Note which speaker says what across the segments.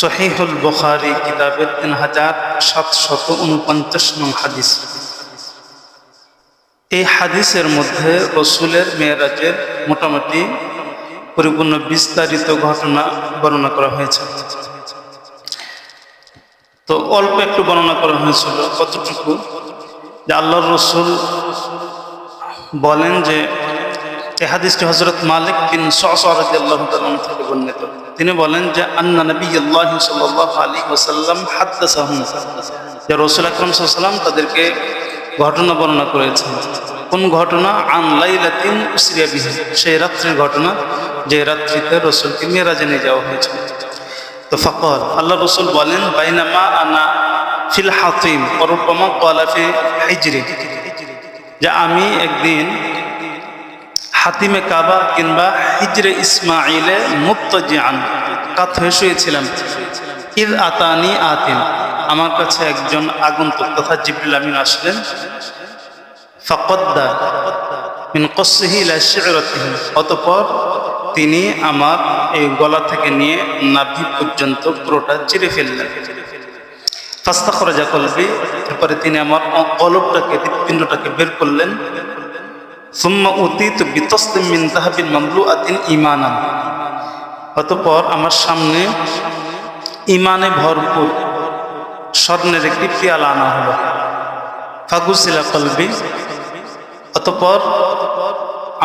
Speaker 1: সহিহুল বুখারী কিতাবের 3749 নং হাদিস। এই হাদিসের মধ্যে রাসূলের মেরাজের মোটামুটি পরিপূর্ণ বিস্তারিত ঘটনা বর্ণনা করা হয়েছে। তো অল্প একটু বর্ণনা করা হয়েছিল, কতটুকু যে আল্লাহর রাসূল বলেন যে এই হাদিসটি হযরত মালিক বিন সুআসা রাদিয়াল্লাহু তাআলা থেকে বর্ণিত। তিনি বলেন যে আন্না নবিয়্যুল্লাহি সাল্লাল্লাহু আলাইহি ওয়াসাল্লাম হাদাসাহুম, যে রাসূল আকরাম সাল্লাল্লাহু আলাইহি ওয়াসাল্লাম তাদেরকে ঘটনা বর্ণনা করেছেন। কোন ঘটনা? আন লাইলাতিন উসরিয়া বিহি, সেই রাত্রির ঘটনা যে রাত্রিতে রাসূলকে মেরাজে নিয়ে যাওয়া হয়েছিল। তো ফাকাল, আল্লাহ রাসূল বলেন বাইনামা আনা ফিল হাতিম ওয়ারুব্বামা ক্বালা ফি হিজরি, যে আমি একদিন হাতিমে কাবা কিংবা হিজরে ইসমাইলে মুত্তাজিআন কাত হয়ে শুয়েছিলাম। ইদ আতানি আতিন, আমার কাছে একজন আগন্তুক তথা জিবরিল আমিন আসলেন। ফাকাদ্দা মিন কসসিহি ইলা শি'রাতিহি, অতঃপর তিনি আমার এই গলা থেকে নিয়ে নাভি পর্যন্ত পুরোটা চিরে ফেললেন। ফাস্তাখরাজা কলবি, এরপরে তিনি আমার কলবটাকে, হৃৎপিণ্ডটাকে বের করলেন। সুম্মা উতিতু বিতাসলিম মিন যাহাবিন মামলুআতিন ঈমানান, অতঃপর আমার সামনে ঈমানে ভরপুর স্বর্ণের একটি পেয়ালা আনা হলো। ফাগুসিলা কলবি, অতঃপর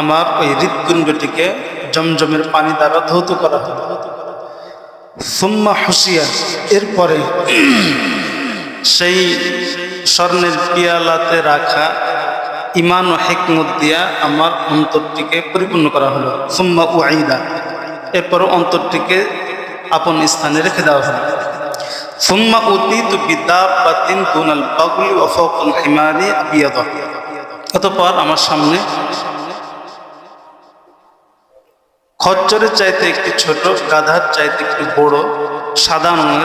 Speaker 1: আমার ওই হৃৎপিণ্ডটিকে জমজমের পানি দ্বারা ধৌত করা হলো। সুম্মা হুসিয়া, এরপরে সেই স্বর্ণের পেয়ালাতে রাখা ঈমান ও হিকমত দিয়া আমার অন্তরটিকে পরিপূর্ণ করা হলো। সুম্মা উঈদা, এরপর অন্তরটিকে আপন স্থানে রেখে দেওয়া হলো। সুম্মা উতিতু বিদাব্বাতিন দুনাল বাগলি ওয়া ফাওকাল হিমারি আবিয়াদা, অতঃপর আমার সামনে খচ্চরের চাইতে একটি ছোট, গাধার চাইতে একটি বড় সাদা রঙের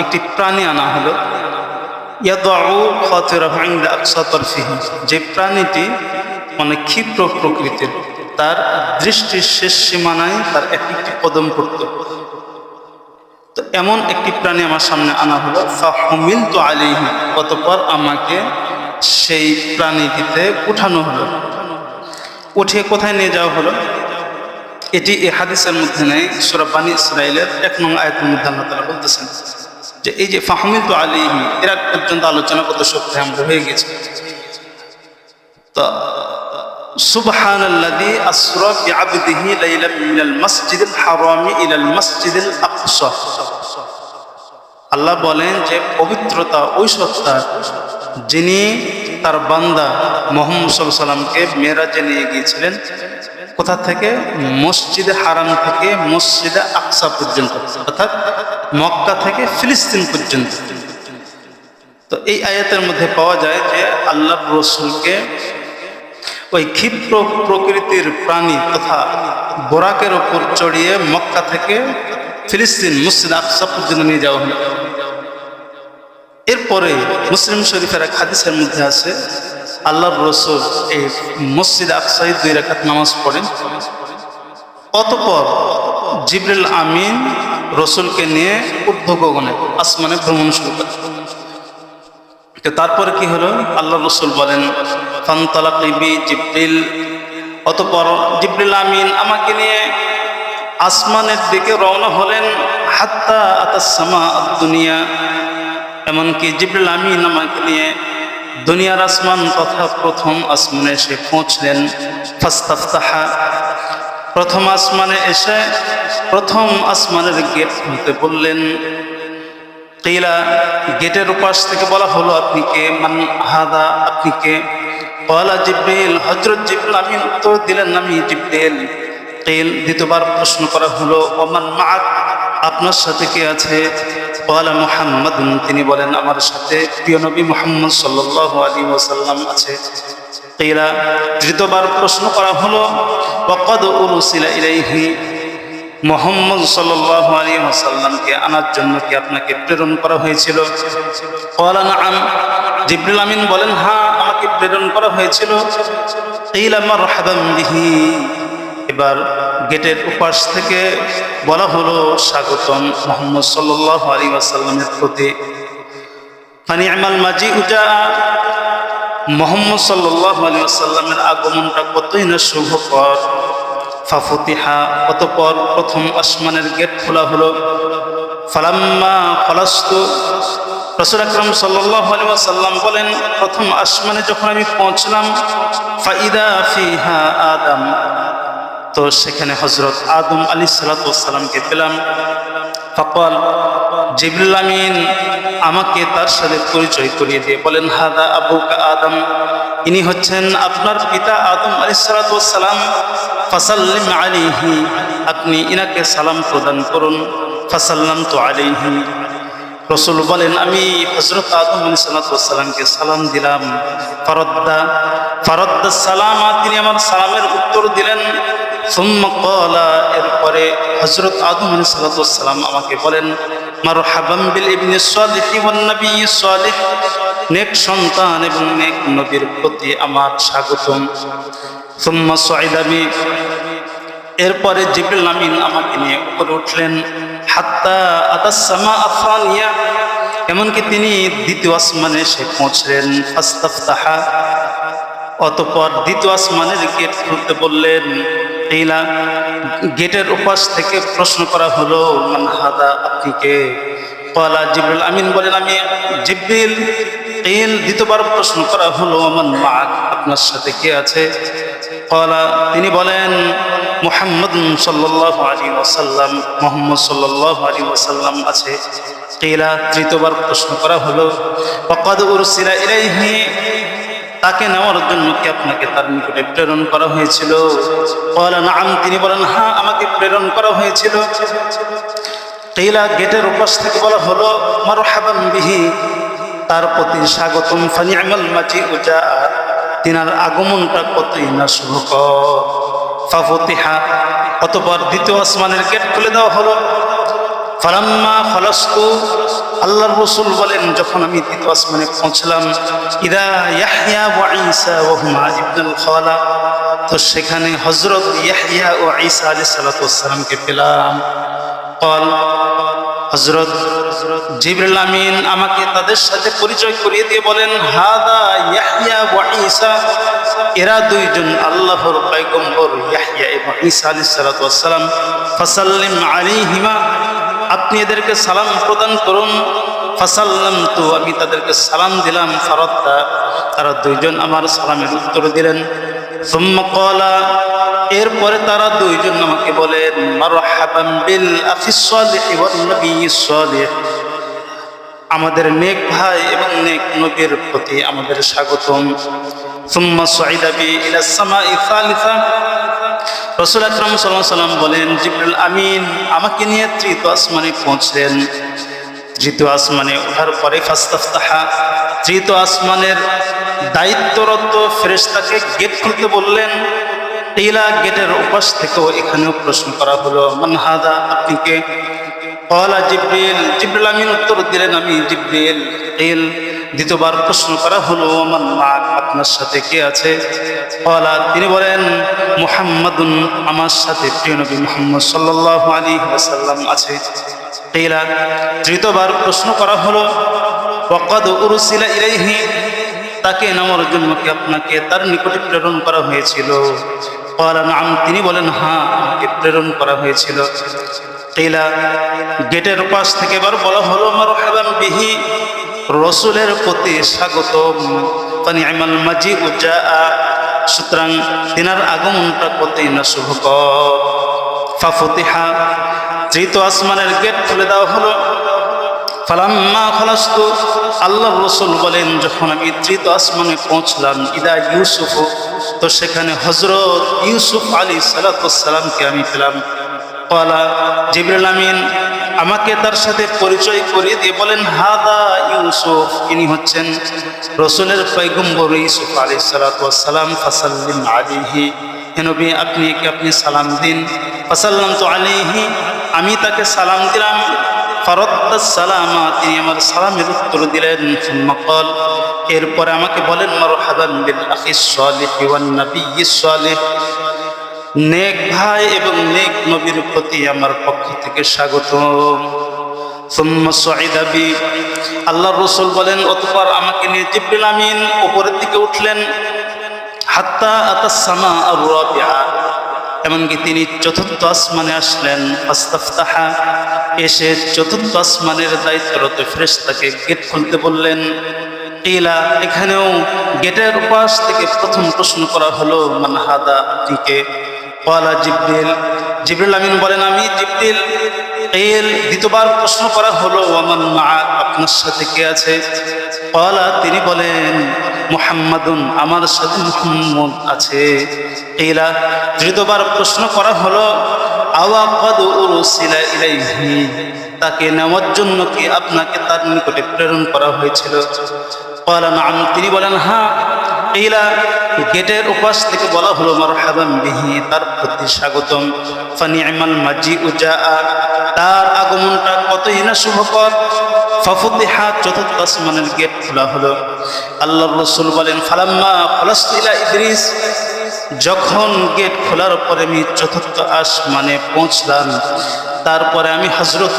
Speaker 1: একটি প্রাণী আনা হলো। ইয়াদাউ খাতিরাহু ইনদা আকসা তারফিহি, যে প্রাণীটি মানে ক্ষিপ্র প্রকৃতির, তার দৃষ্টির শেষ সীমানায় তার একটি কদম পড়ত। তো এমন একটি প্রাণী আমার সামনে আনা হলো। ফাহুমিলতু আলাইহি, অতঃপর আমাকে সেই প্রাণীটিতে উঠানো হলো। উঠিয়ে কোথায় নিয়ে যাওয়া হলো? এটি এই হাদিসের মধ্যে নেই। সূরা বানী ইসরাঈলের 1 নং আয়াতের মধ্যে আল্লাহ তাআলা বলতেছেন যে এই যে ফাহমিলতু আলাইহি, এর আগ পর্যন্ত আলোচনা কত সপ্তাহে আমরা হয়ে গেছে। তো সুবহানাল্লাযী আসরা বিআবদিহি লাইলাম মিনাল মাসজিদিল হারামি ইলাল মাসজিদিল আকসা, আল্লাহ বলেন যে পবিত্রতা ওই সত্তা যিনি তার বান্দা মুহাম্মদ সাল্লাল্লাহু আলাইহি সাল্লামকে মেরাজে নিয়ে গিয়েছিলেন। কোথা থেকে? মসজিদে হারাম থেকে মসজিদে আকসা পর্যন্ত, অর্থাৎ মক্কা থেকে ফিলিস্তিন পর্যন্ত। তো এই আয়াতের মধ্যে পাওয়া যায় যে আল্লাহ রাসূলকে ওই ক্ষিপ্র প্রকৃতির প্রাণী তথা বোরাকের ওপর চড়িয়ে মক্কা থেকে ফিলিস্তিন মসজিদ আকসা পর্যন্ত নিয়ে যাওয়া হলো। এরপরে মুসলিম শরীফের এক হাদিসের মধ্যে আছে আল্লাহর রাসূল এই মসজিদ আকসায় 2 রাকাত নামাজ পড়েন। অতঃপর জিবরিল আমিন রাসূলকে নিয়ে ঊর্ধ্ব গগনে আসমানে ভ্রমণ শুরু করেন। তো তারপরে কি হলো? আল্লাহর রাসূল বলেন ফান্তালাকা বি জিবরিল, অতঃপর জিবরিল আমিন আমাকে নিয়ে আসমানের দিকে রওনা হলেন। হাত্তা আতাস সামা আদ-দুনিয়া, এমনকি জিবরিল আমিন আমাকে নিয়ে দুনিয়ার আসমান তথা প্রথম আসমানে এসে পৌঁছলেন। ফাস্তাফতাহা, প্রথম আসমানে এসে প্রথম আসমানের গেট খুলতে বললেন। কিলা, গেটের উপাস থেকে বলা হলো আপনি কে? মান হাদা, আপনি কে? ক্বালা জিবরিল, হযরত জিবরিল আমিন উত্তর দিলেন আমি জিবরিল। কিল, দ্বিতীয়বার প্রশ্ন করা হলো ওমান মাআক, আপনার সাথে কে আছে? ক্বালা মুহাম্মাদুন, তিনি বলেন আমার সাথে প্রিয় নবী মুহাম্মদ সাল্লাল্লাহু আলাইহি ওয়াসাল্লাম আছে। কিলা, তৃতীয়বার প্রশ্ন করা হলো ওয়াকাদ উরসিলা ইলাইহি, মুহাম্মদ সাল্লাল্লাহু আলাইহি ওয়াসাল্লামকে আনার জন্য কি আপনাকে প্রেরণ করা হয়েছিল? ক্বালা নাআম, জিবরিল আমিন বলেন হ্যাঁ, আমাকে প্রেরণ করা হয়েছিল। কিলা মারহাবান বিহি, এবার গেটের উপাস থেকে বলা হলো স্বাগতম মুহাম্মদ সাল্লাল্লাহু আলাইহি ওয়াসাল্লামের প্রতি। ফানি'মাল মাজিউ জা, মুহাম্মদ সাল্লাল্লাহু আলাইহি ওয়াসাল্লামের আগমনটা কতই না শুভকর। ফাফুতিহা, অতঃপর প্রথম আসমানের গেট খোলা হলো। ফালাম্মা খলাস্তু, রাসূল আকরাম সাল্লাল্লাহু আলাইহি ওয়াসাল্লাম বলেন প্রথম আসমানে যখন আমি পৌঁছলাম, ফাইদা ফিহা আদম, তো সেখানে হযরত আদম আলাইহিস সালাতু ওয়াস সালামকে পেলাম। ফাকাল, জিবরিল আমিন আমাকে তার সাথে পরিচয় করিয়ে দিয়ে বলেন, হাদা আবুকা আদম, ইনি হচ্ছেন আপনার পিতা আদম আলাইহিস সালাতু ওয়াস সালাম। ফাসাল্লিম আলাইহি, আপনি ইনাকে সালাম প্রদান করুন। ফাসাল্লামতু আলাইহি, রাসূল বলেন আমি হযরত আদম আলাইহিস সালাতু ওয়াস সালামকে সালাম দিলাম। ফারাদ্দা সালামা, তিনি আমার সালামের উত্তর দিলেন। সুম্মা ক্বালা, এরপরে হযরত আদম আলাইহিস সালাতু ওয়াস সালাম আমাকে বলেন, মারহাবান বিল ইবনি সালিহ ওয়ান নবিয়্যি সালিহ, নেক সন্তান এবং নেক নবীর প্রতি আমার স্বাগতম। সুম্মা সুইদা বি, এরপরে জিবরিল আমিন আমাকে নিয়ে উপরে উঠলেন। হাত্তা আতাস সামা আফানিয়া, এমনকি তিনি দ্বিতীয় আসমানে এসে পৌঁছলেন। ফাস্তাফতাহা, অতঃপর দ্বিতীয় আসমানের গেট খুলতে বললেন। কিলা, গেটের উপাস থেকে প্রশ্ন করা হলো, মান হাদা, আপনি কে? ক্বালা, জিবরিল আমিন বলেন আমি জিবরিল। কিল, দ্বিতীয়বার প্রশ্ন করা হলো, মান মা'আক, আপনার সাথে কে আছে? ক্বালা, তিনি বলেন মুহাম্মদ সাল্লাল্লাহু আলাইহি ওয়াসাল্লাম, মুহাম্মদ সাল্লাল্লাহু আলাইহি ওয়াসাল্লাম আছে। কিলা, তৃতীয়বার প্রশ্ন করা হলো, ফাকাদ উরসিলা ইলাইহি, তাকে নেওয়ার জন্য কি আপনাকে তার নিকটে প্রেরণ করা হয়েছিল? ক্বালা নাআম, তিনি বলেন হ্যাঁ, আমাকে প্রেরণ করা হয়েছিল। কিলা, গেটের উপাস থেকে বলা হলো, মারহাবান বিহি, তার প্রতি স্বাগতম। ফানি'মাল মাজিউ জা, তিনার আগমনটা কতই না শুভকর। ফাফুতিহা, অতঃপর দ্বিতীয় আসমানের গেট খুলে দেওয়া হলো। ফালাম্মা খলাস্তু, আল্লাহর রাসূল বলেন যখন আমি দ্বিতীয় আসমানে পৌঁছলাম, ইদা ইয়াহইয়া ওয়া ঈসা ওয়া হুমা ইবনুল খালা, তো সেখানে হযরত ইয়াহইয়া ও ঈসা আলাইহিস সালাতু ওয়াস সালামকে পেলাম। ক্বাল, হযরত জিবরিল আমিন আমাকে তাদের সাথে পরিচয় করিয়ে দিয়ে বলেন, হাদা ইয়াহইয়া ওয়া ঈসা, এরা দুইজন আল্লাহর পয়গম্বর ইয়াহইয়া এবং ঈসা আলাইহিস সালাতু ওয়াস সালাম। ফাসাল্লিম আলাইহিমা, আপনি এদেরকে সালাম প্রদান করুন। ফাসাল্লামতু, আমি তাদেরকে সালাম দিলাম। ফারাদ্দা, তারা দুইজন আমার সালামের উত্তর দিলেন। সুম্মা ক্বালা, এরপরে তারা দুইজন আমাকে বলেন, মারহাবান বিল আখিস সালিহ ওয়ান নবিয়্যিস সালিহ, আমাদের নেক ভাই এবং নেক নবীর প্রতি আমাদের স্বাগতম। সুম্মা সুইদা বি ইলা সামাই সালিসা, রাসূল আকরাম সাল্লাল্লাহু আলাইহি ওয়াসাল্লাম বলেন জিবরিল আমিন আমাকে নিয়ে তৃতীয় আসমানে পৌঁছলেন। তৃতীয় আসমানে ওঠার পরে ফাস্তাফতাহা, তৃতীয় আসমানের দায়িত্বরত ফেরেশতাকে গেট খুলতে বললেন। কিলা, গেটের উপাস থেকেও এখানেও প্রশ্ন করা হলো, মান হাদা, আপনি কে? ক্বালা জিবরিল, জিবরিল আমিন উত্তর দিলেন আমি জিবরিল। কিল, দ্বিতীয়বার প্রশ্ন করা হলো, মান মা'আক, আপনার সাথে কে আছে? ক্বালা, তিনি বলেন মুহাম্মাদুন, আমার সাথে প্রিয় নবী মুহাম্মদ সাল্লাল্লাহু আলাইহি ওয়াসাল্লাম আছে। কিলা, তৃতীয়বার প্রশ্ন করা হলো, ওয়াকাদ উরসিলা ইলাইহি, তাকে নেওয়ার জন্য কি আপনাকে তার নিকটে প্রেরণ করা হয়েছিল? ক্বালা নাআম, তিনি বলেন হ্যাঁ, আমাকে প্রেরণ করা হয়েছিল। কিলা, গেটের পাশ থেকে এবার বলা হলো, মারহাবান বিহি, রাসূলের প্রতি স্বাগতম। ফানি'মাল মাজিউ জা, সুতরাং তিনার আগমনটা কতই না শুভকর। ফাফুতিহা, তৃতীয় আসমানের গেট খুলে দেওয়া হলো। ফালাম্মা খলাস্তু, আল্লাহর রাসূল বলেন যখন আমি তৃতীয় আসমানে পৌঁছলাম, ইদা ইউসুফ, তো সেখানে হযরত ইউসুফ আলাইহিস সালাতু ওয়াস সালামকে আমি পেলাম। ক্বালা, জিবরিল আমিন আমাকে তার সাথে পরিচয় করিয়ে দিয়ে বলেন, হাদা ইউসুফ, ইনি হচ্ছেন রাসূলের পয়গম্বর ইউসুফ আলাইহিস সালাতু ওয়াস সালাম। ফাসাল্লিম আলাইহি, হে নবী আপনি সালাম দিন। ফাসাল্লামতু আলাইহি, আমি তাকে সালাম দিলাম। ফারাদ্দা সালামা, তিনি আমার সালামের উত্তর দিলেন। সুম্মা ক্বাল, এরপরে আমাকে বলেন, মারহাবান বিল আখিস সালিহ ওয়ান নবিয়্যিস সালিহ, নেক ভাই এবং নেক নবীর প্রতি আমার পক্ষ থেকে স্বাগতম। সুম্মা সুঈদা বি, আল্লাহর রাসূল বলেন অতঃপর আমাকে নিয়ে জিবরিল আমিন উপরের দিকে উঠলেন। হাত্তা আতাস সামা আর-রাবিআ, এমনকি তিনি চতুর্থ আসমানে আসলেন। ফাস্তাফতাহা, এসে চতুর্থ আসমানের দায়িত্বরত ফেরেশতাকে গেট খুলতে বললেন। কিলা, এখানেও গেটের পাশ থেকে প্রথম প্রশ্ন করা হলো মান হাদা, কে? ক্বালা জিবরিল, জিবরিল আমিন বলেন আমি জিবরিল। কিল, দ্বিতীয়বার প্রশ্ন করা হলো ওয়ামান মাআক, আপনার সাথে কে আছে? ক্বালা, তিনি বলেন মুহাম্মাদুন, আমার সাথে মুহাম্মদ আছে। কিলা, তৃতীয়বার প্রশ্ন করা হলো আওয়া ক্বাদ উরসিলা ইলাইহি, তাকে নেওয়ার জন্য কি আপনাকে তার নিকটে প্রেরণ করা হয়েছিল? ক্বালা নাআম, তিনি বলেন হ্যাঁ। কিলা, গেটের উপাস থেকে বলা হলো মারহাবান বিহি, তার প্রতি স্বাগতম। ফানি'মাল মাজিউ জাআ, তার আগমনটা কতই না শুভকর। ফাফুতিহা, চতুর্থ আসমানের গেট খোলা হলো। আল্লাহর রাসূল বলেন ফালাম্মা খলাসতু ইলা ইদ্রিস, যখন গেট খোলার পরে আমি চতুর্থ আসমানে পৌঁছলাম, তারপরে আমি হযরত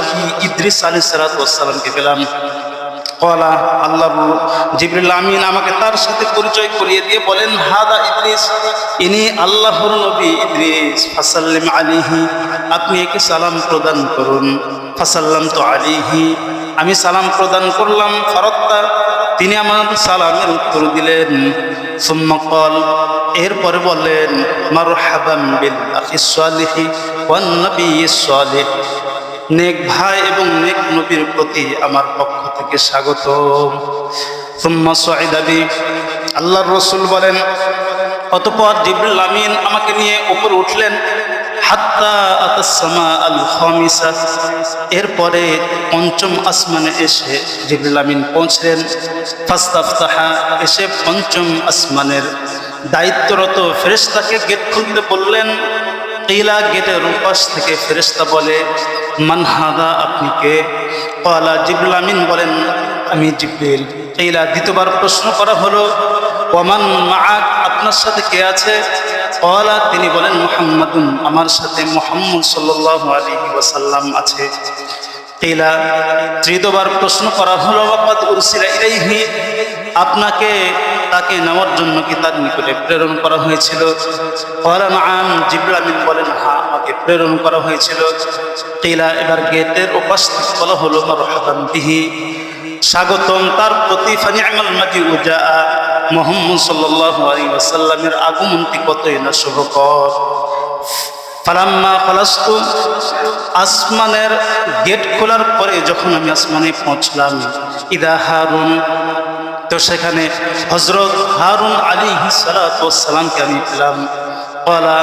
Speaker 1: ইদ্রিস আলাইহিস সালাতু ওয়াস সালামকে পেলাম। ক্বালা, আল্লাহর জিবরিল আমিন আমাকে তার সাথে পরিচয় করিয়ে দিয়ে বলেন হাদা ইদ্রিস, ইনি আল্লাহর নবী ইদ্রিস। ফাসাল্লিম আলাইহি, আপনি একে সালাম প্রদান করুন। ফাসাল্লামতু আলাইহি, আমি সালাম প্রদান করলাম। ফারাদ্দা, তিনি আমার সালামের উত্তর দিলেন। সুম্মা ক্বাল, এরপরে বললেন মারহাবান বিল আখিস সালিহি ওয়ান নবিয়্যিস সালিহ, নেক ভাই এবং নেক নবীর প্রতি আমার পক্ষ থেকে স্বাগতম। সুম্মা সুঈদা বি, আল্লাহর রাসূল বলেন অতঃপর জিবরিল আমিন আমাকে নিয়ে উপরে উঠলেন। হাত্তা আতাস সামা আল খামিসা, এরপরে পঞ্চম আসমানে এসে জিবরিল আমিন পৌঁছলেন। ফাস্তাফতাহা, এসে পঞ্চম আসমানের দায়িত্বরত ফেরেশতাকে গেট খুলতে বললেন। কিলা, গেটের উপাস থেকে ফেরেশতা বলে মান হাদা, আপনি কে? ক্বালা, জিবরিল আমিন বলেন আমি জিবরিল। কিলা, দ্বিতীয়বার প্রশ্ন করা হলো ওয়ামান মাআক, আপনার সাথে কে আছে? ক্বালা, তিনি বলেন মুহাম্মাদুন, আমার সাথে মুহাম্মদ সাল্লাল্লাহু আলাইহি ওয়াসাল্লাম আছে। কিলা, তৃতীয়বার প্রশ্ন করা হলো ওয়াকাদ উরসিলা ইলাইহি, আপনাকে তাকে নেওয়ার জন্য কি তার নিকটে প্রেরণ করা হয়েছিল? ক্বালা নাআম, জিবরিল আমিন বলেন হ্যাঁ, আমাকে প্রেরণ করা হয়েছিল। কিলা, এবার গেটের উপাস থেকে বলা হলো মারহাবান বিহি, স্বাগতম তার প্রতি। ফানি'মাল মাজিউ জাআ, মুহাম্মদ সাল্লাল্লাহু আলাইহি ওয়াসাল্লামের আগমনটি কতই না শুভকর। ফালাম্মা খলাসতু, আসমানের গেট খোলার পরে যখন আমি আসমানে পৌঁছলাম, ইদা হারুন, তো সেখানে হযরত হারুন আলাইহিস সালাতু ওয়াস সালামকে আমি পেলাম। ক্বালা,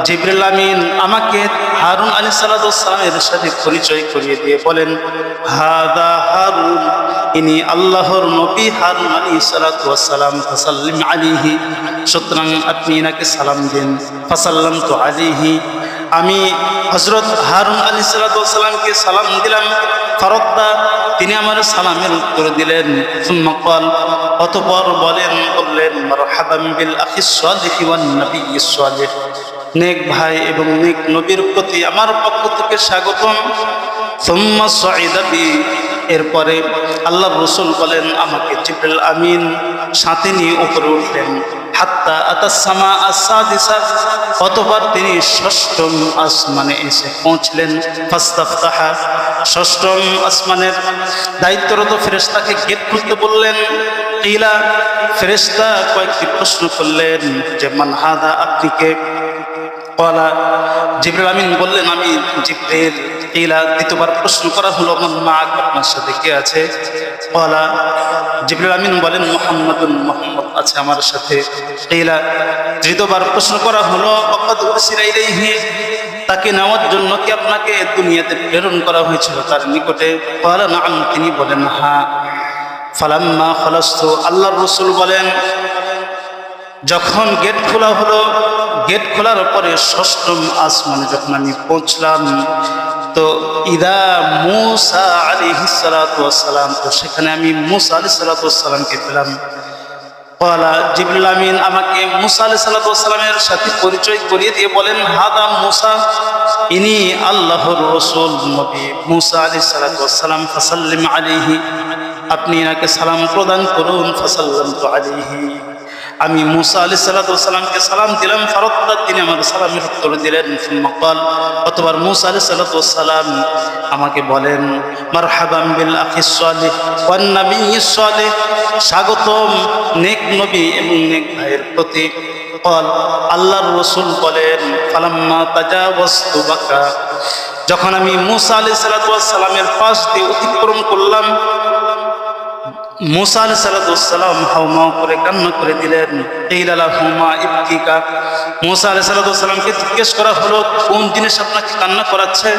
Speaker 1: জিবরিল আমিন আমাকে হারুন আলাইহিস সালাতু ওয়াস সালামের সাথে পরিচয় করিয়ে দিয়ে বলেন হাদা হারুন, ইনি আল্লাহর নবী হারুন আলাইহিস সালাতু ওয়াস সালাম। ফাসাল্লিম আলাইহি, সুতরাং আপনি এনাকে সালাম দিন। ফাসাল্লামতু আলাইহি, আমি হযরত হারুন আলাইহিস সালাতু ওয়াস সালামকে সালাম দিলাম। ফারাদ্দা, তিনি আমার সালামের উত্তর দিলেন। সুম্মা ক্বাল, অতঃপর বললেন মারহাবান বিল আখিস সালিহি ওয়ান নবিয়্যিস সালিহ, নেক ভাই এবং নেক নবীর প্রতি আমার পক্ষ থেকে স্বাগতম। সুম্মা সুঈদা বি, এরপরে আল্লাহর রাসূল বলেন আমাকে জিবরিল আমিন সাথে নিয়ে উপরে উঠলেন। হাত্তা আতাস সামা আস-সাদিসা, অতঃপর তিনি ষষ্ঠম আসমানে এসে পৌঁছলেন। ফাস্তাফতাহা, ষষ্ঠম আসমানের দায়িত্বরত ফেরেশতাকে গেট খুলতে বললেন। কিলা, ফেরেশতা কয়েকটি প্রশ্ন করলেন যে মান হাদা, আপনি কে? ক্বালা, জিবরিল আমিন বললেন আমি জিবরিল। কিলা, দ্বিতীয়বার প্রশ্ন করা হলো মান মাআক, আপনার সাথে কে আছে? ক্বালা, জিবরিল আমিন বলেন মুহাম্মাদুন, মুহাম্মদ আছে আমার সাথে। কিলা, তৃতীয়বার প্রশ্ন করা হলো ওয়াকাদ উরসিলা ইলাইহি, তাকে নেওয়ার জন্য কি আপনাকে দুনিয়াতে প্রেরণ করা হয়েছিল তার নিকটে? ক্বালা নাআম, তিনি বলেন হ্যাঁ। ফালাম্মা খলাসতু, আল্লাহর রাসূল বলেন যখন গেট খোলা হলো, গেট খোলার পরে ষষ্ঠম আসমানে যখন আমি পৌঁছলাম, তো ইদা মূসা আলাইহিস সালাতু ওয়াস সালাম, তো সেখানে আমি মূসা আলাইহিস সালাতু ওয়াস সালামকে পেলাম। ক্বালা জিবরিল আমিন আমাকে মুসা আলাইহিস সালামের সাথে পরিচয় করিয়ে দিয়ে বলেন, হাদা মুসা, ইনি আল্লাহর রাসূল নবী মুসা আলাইহিস সালাম, ফাসাল্লিম আলাইহি, আপনি এনাকে সালাম প্রদান করুন। ফাসাল্লামতু আলাইহি, আমি মুসা আলাইহিস সালামকে সালাম দিলাম। ফারাদ্দা, তিনি আমার সালামের উত্তর দিলেন। সুম্মা ক্বাল, অতঃপর মুসা আলাইহিস সালাম আমাকে বলেন, মারহাবান বিল আখিস সালিহ ওয়ান নাবিয়্যিস সালিহ, স্বাগতম নেক নবী এবং নেক ভাইয়ের প্রতি। ক্বাল, আল্লাহর রাসূল বলেন, ফালাম্মা তাজাওয়াজতু বাকা, যখন আমি মুসা আলাইহিস সালামের পাশ দিয়ে অতিক্রম করলাম, মুসা আলাইহিস সালাম হাউমাউ করে কান্না করে দিলেন। কিলা লাহু মা ইবকিকা, মুসা আলাইহিস সালামকে জিজ্ঞেস করা হলো, কোন জিনিস আপনাকে কান্না করাচ্ছে?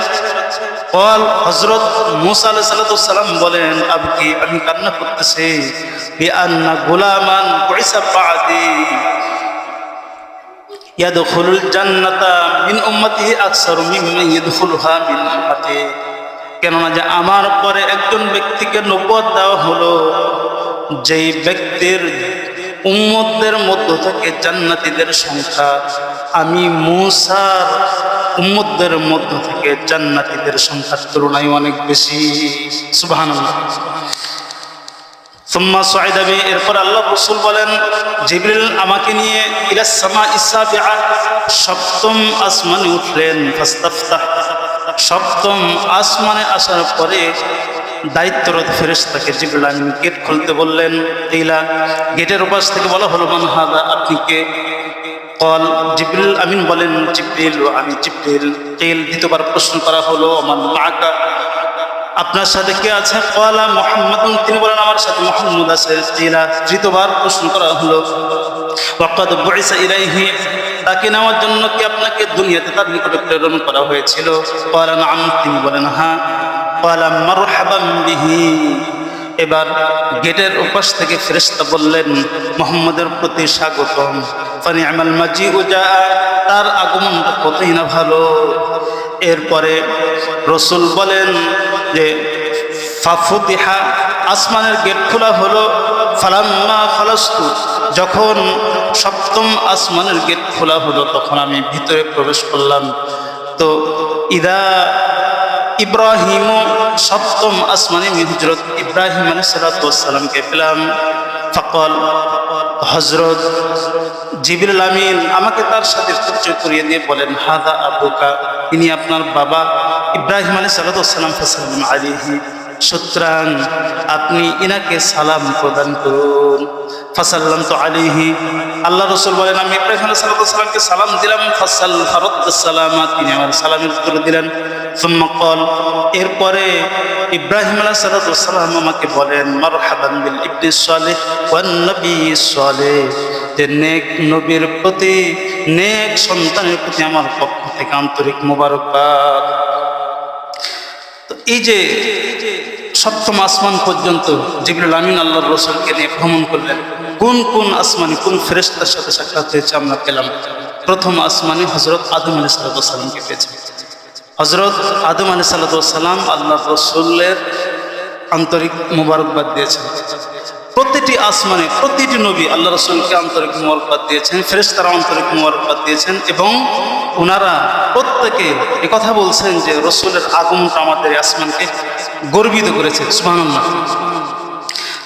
Speaker 1: ক্বাল, হযরত মুসা আলাইহিস সালাম বলেন, আবকি, আমি কান্না করতেছি, বিআন্না গুলামান বুইসা বাদি ইয়াদখুলুল জান্নাতা মিন উম্মতিহি আকসারু মিম্মান ইয়াদখুলুহা মিন উম্মতি, কেননা যে আমার পরে একজন ব্যক্তিকে নবুয়ত দেওয়া হলো, যেই ব্যক্তির উম্মতদের মধ্য থেকে জান্নাতীদের সংখ্যা আমি মুসার উম্মতদের মধ্য থেকে জান্নাতীদের সংখ্যার তুলনায় অনেক বেশি। সুবহানাল্লাহ। সুম্মা সুইদা বি, এরপর আল্লাহ রাসূল বলেন, জিবরিল আমাকে নিয়ে ইলাস সামাইস সাবিআ, সপ্তম আসমানে উঠলেন। ফাস্তাফতাহ, সপ্তম আসমানে আসার পরে দায়িত্বরত ফেরেশতাকে জিবরিল আমিন গেট খুলতে বললেন। কিলা, গেটের উপাস থেকে বলা হলো, মান হাদা, আপনি কে? ক্বাল, জিবরিল আমিন বলেন, জিবরিল, আমি জিবরিল। কিল, দ্বিতীয়বার প্রশ্ন করা হলো, মান মাআকা, আপনার সাথে কে আছে? ক্বালা মুহাম্মাদুন, তিনি বলেন, আমার সাথে মুহাম্মদ আছে। কিলা, তৃতীয়বার প্রশ্ন করা হলো, ওয়াকাদ বুইসা ইলাইহি, তাকে নেওয়ার জন্য কি আপনাকে দুনিয়াতে তার নিকটে প্রেরণ করা হয়েছিল? ক্বালা নাম, তিনি বলেন হ্যাঁ। ক্বালা মারহাবান বিহি, এবার গেটের উপাস থেকে ফেরেশতা বললেন, মুহাম্মদের প্রতি স্বাগতম। ফানি'মাল মাজিউ জা, তার আগমনটা কতই না ভালো। এরপরে রাসূল বলেন যে ফাফুতিহা, আসমানের গেট খোলা হলো। ফালাম্মা খালাস্তু, যখন সপ্তম আসমানের গেট খোলা হলো তখন আমি ভিতরে প্রবেশ করলাম। তো ইদা ইব্রাহিম, সপ্তম আসমানে হযরত ইব্রাহিম আলাইহিস সালামকে পেলাম। ফাকাল, হযরত জিবরিল আমিন আমাকে তার সাথে পরিচয় করিয়ে দিয়ে বলেন, হাদা আবুকা, তিনি আপনার বাবা ইব্রাহিম আলাইহিস সালাম। ফাসাল্লিম আলাইহি, সুতরাং আপনি ইনাকে সালাম প্রদান করুন। ফাসাল্লামতু আলাইহি, আল্লাহ রাসূল বলেন, আমি ইব্রাহিম আলাইহিস সালামকে সালাম দিলাম। ফারাদ্দাস সালামা, তিনি আমার সালামের উত্তর দিলেন। সুম্মা ক্বাল, এরপরে ইব্রাহিম আলাইহিস সালাম আমাকে বলেন, মারহাবান বিল ইবনিস সালিহ ওয়ান নাবিয়্যিস সালিহ, যে নেক নবীর প্রতি, নেক সন্তানের প্রতি আমার পক্ষ থেকে আন্তরিক মোবারকবাদ। তো এই যে সপ্তম আসমান পর্যন্ত জিবরিল আমিন আল্লাহর রাসূলকে নিয়ে ভ্রমণ করলেন, কোন কোন আসমানে কোন ফেরেশতার সাথে সাক্ষাৎ হয়েছে আমরা পেলাম। প্রথম আসমানে হযরত আদম আলাইহিস সালামকে পেয়েছে। হযরত আদম আলাইহিস সালাম আল্লাহর রাসূলের আন্তরিক মোবারকবাদ দিয়েছেন। প্রতিটি আসমানে প্রতিটি নবী আল্লাহ রাসূলকে আন্তরিক মোবারকবাদ দিয়েছেন, ফেরেশতারা আন্তরিক মোবারকবাদ দিয়েছেন, এবং ওনারা প্রত্যেকে কথা বলছেন যে রাসূলের আগমনটা আমাদের আসমানকে গর্বিত করেছে। সুবহানাল্লাহ।